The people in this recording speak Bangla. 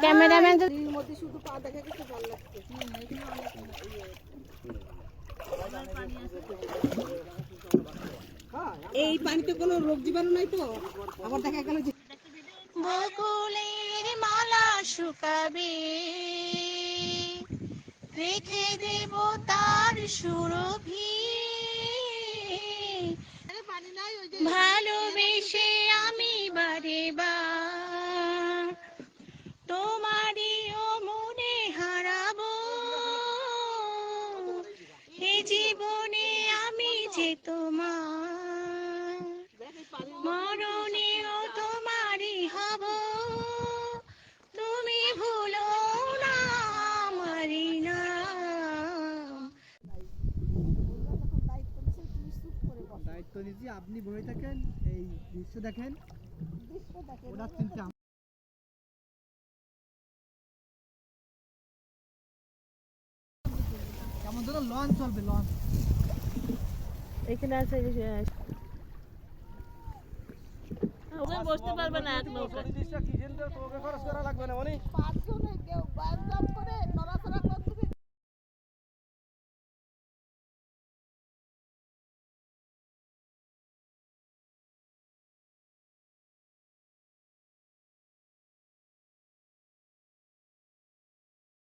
ক্যামেরাম্যান শুধু পা দেখা গেছে ভালো লাগছে। এই পানিতে কোনো রোগ জীবাণু নাই তো, আবার দেখা গেল যে বকুলের মালা শুকাবে, রেখে দেব তার সুরভি, ভালোবেসে আমি বারে বার তোমারই ও মনে হারাবো, এ জীবনে আমি যে তোমার, মরণেও তোমারই হব, তুমি ভুলো না আমারই নাম। দায়িত্ব নিচ্ছি, আপনি বসে থাকেন, এই দৃশ্য দেখেন, ওটা চিন্তা। কেমন ধরো লঞ্চ চলবে, লঞ্চ এখানে আছে, বসতে পারবে না এক নৌকা। খরচ করা লাগবে না মানে 5 জনে কেউ 5 জন করে নড়াচড়া